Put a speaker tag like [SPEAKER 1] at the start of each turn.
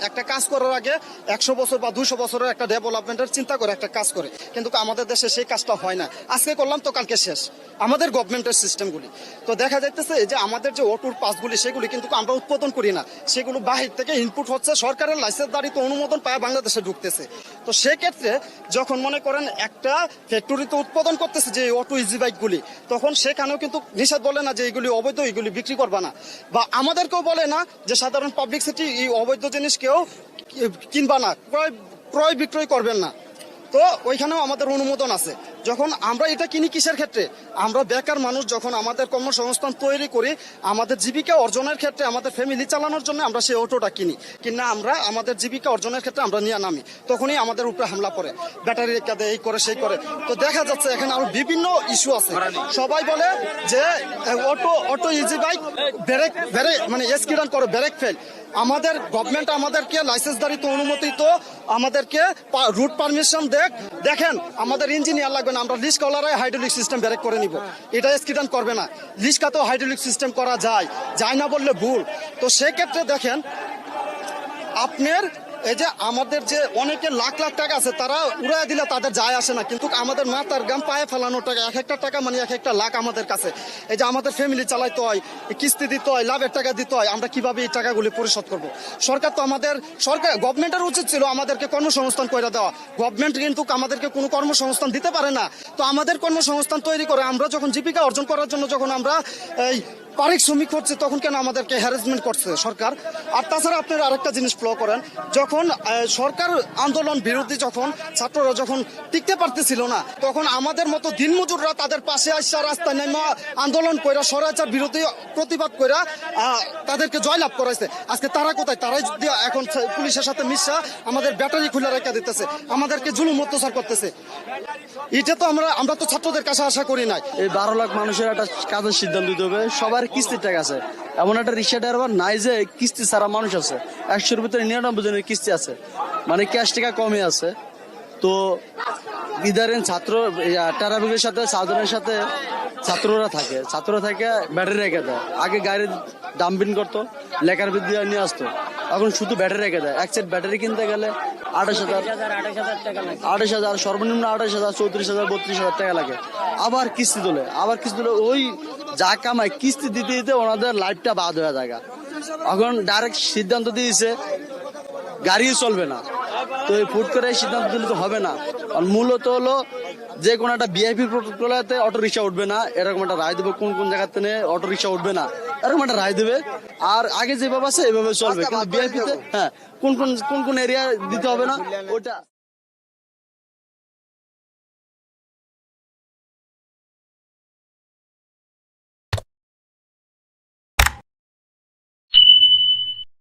[SPEAKER 1] একটা কাজ করার আগে 100 বছর বা 200 বছরের একটা ডেভেলপমেন্টের চিন্তা করে একটা কাজ করে, কিন্তু আমাদের দেশে সেই কাজটা হয় না। আজকে করলাম তো কালকে শেষ আমাদের গভর্নমেন্টের সিস্টেমগুলি। তো দেখা যাইতেছে যে আমাদের যে অটোর পাসগুলি সেগুলি কিন্তু আমরা উৎপাদন করি না, সেগুলো বাহির থেকে ইনপুট হচ্ছে, সরকারের লাইসেন্সদারিতে অনুমোদন পায় বাংলাদেশে ঢুকতেছে। তো সেক্ষেত্রে যখন মনে করেন একটা ফ্যাক্টরিতে উৎপাদন করতেছে যে অটো ইজি বাইকগুলি, তখন সেখানেও কিন্তু নিষেধ বলে না যে এইগুলি অবৈধ, এইগুলি বিক্রি করবা না, বা আমাদেরকেও বলে না যে সাধারণ পাবলিক সিটি এই অবৈধ জিনিস কেউ কিনবা না, ক্রয় বিক্রয় করবেন না। তো ওইখানেও আমাদের অনুমোদন আছে। যখন আমরা এটা কিনি কিসের ক্ষেত্রে, আমরা বেকার মানুষ যখন আমাদের কর্মসংস্থান তৈরি করি, আমাদের জীবিকা অর্জনের ক্ষেত্রে, আমাদের ফ্যামিলি চালানোর জন্য আমরা সেই অটোটা কিনি, কিনা আমরা আমাদের জীবিকা অর্জনের ক্ষেত্রে আমরা নিয়ে নামি, তখনই আমাদের উপরে হামলা করে, ব্যাটারি রেখা দেয়, এই করে সেই করে। তো দেখা যাচ্ছে এখানে আরো বিভিন্ন ইস্যু আছে। সবাই বলে যে অটো ইজি বাইক ব্রেক মানে এক্সিডেন্ট করে, ব্রেক ফেল। আমাদের গভর্নমেন্ট আমাদেরকে লাইসেন্সদারিত অনুমোদিত আমাদেরকে রুট পারমিশন দেখেন, আমাদের ইঞ্জিনিয়ার লাগবে না, আমরা লিস্কলারাই হাইড্রোলিক সিস্টেম ব্রেক করে নিব, এটা এক্সিডেন্ট করবে না। লিস্কাতেও হাইড্রোলিক সিস্টেম করা যায় না বললে ভুল। তো সেক্ষেত্রে দেখেন আপনার এই যে আমাদের যে অনেকে লাখ লাখ টাকা আছে, তারা উড়াই দিলে তাদের যায় আসে না, কিন্তু আমাদের মাথার গাম পায়ে ফেলানো টাকা, এক একটা টাকা মানে এক একটা লাখ আমাদের কাছে। এই যে আমাদের ফ্যামিলি চালাইতে হয়, কিস্তি দিতে হয়, লাভের টাকা দিতে হয়, আমরা কিভাবে এই টাকাগুলি পরিশোধ করব? সরকার তো গভর্নমেন্টের উচিত ছিল আমাদেরকে কর্মসংস্থান করে দেওয়া। গভর্নমেন্ট কিন্তু আমাদেরকে কোনো কর্মসংস্থান দিতে পারে না। তো আমাদের কর্মসংস্থান তৈরি করে আমরা যখন জীবিকা অর্জন করার জন্য যখন আমরা এই পারিক শ্রমিক করছে, তখন কেন আমাদেরকে হ্যারাসমেন্ট করছে সরকার? আর তাছাড়া আপনারা আরেকটা জিনিস ফলো করেন, যখন সরকার আন্দোলন বিরোধী, যখন ছাত্ররা যখন টিকতে পারতেছিল না, তখন আমাদের মতো দিনমজুররা তাদের পাশে আসা, রাস্তায় নেমে আন্দোলন কইরা স্বৈরাচার বিরোধী প্রতিবাদ কইরা তাদেরকে জয়লাভ করাইছে। আজকে তারা কোথায়? তারাই এখন পুলিশের সাথে মিশা আমাদের ব্যাটারি খুলে রেখে দিতেছে, আমাদেরকে জুলুম অত্যাচার করতেছে। এটা তো আমরা তো ছাত্রদের কাছে আশা করি নাই।
[SPEAKER 2] এই 12 লাখ মানুষের একটা কাজের সিদ্ধান্ত দিতে হবে, সবার কিস্তির টাকা আছে। এমন একটা রিক্সা ড্রাইভার নাই যে কিস্তি ছাড়া মানুষ আছে, 100-র ভিতরে 99 জনের কিস্তি আছে, মানে ক্যাশ টাকা কমে আছে। তো ইদারিং ছাত্র ট্রাফিকের সাথে সাধারণের সাথে ছাত্ররা থাকে ব্যাটারি রেখে দেয়। আগে গাড়ির ডাম্পিং করতো, লেখার বৃদ্ধি নিয়ে আসতো, এখন শুধু ব্যাটারি রেখে দেয়। এক সেট ব্যাটারি কিনতে গেলে 28,000, সর্বনিম্ন 28,000, 34,000, 32,000 টাকা লাগে। আবার কিস্তি তোলে, ওই যা কামায় কিস্তি দিতে দিতে ওনাদের লাইফটা বাদ হয়ে যায়। এখন ডাইরেক্ট সিদ্ধান্ত দিয়েছে গাড়িও চলবে না। তো এই ফুট করে সিদ্ধান্ত দিলে তো হবে না। আর মূলত হলো যে কোনো একটা ভিআইপি প্রোটোকলে অটো রিক্সা উঠবে না, এরকম একটা রায় দেবে। কোন কোন জায়গাতে অটো রিক্সা উঠবে না, এরকম একটা রায় দেবে। আর আগে যেভাবে আছে এভাবে চলবে, কিন্তু ভিআইপিতে কোন কোন এরিয়া দিতে হবে না ওটা।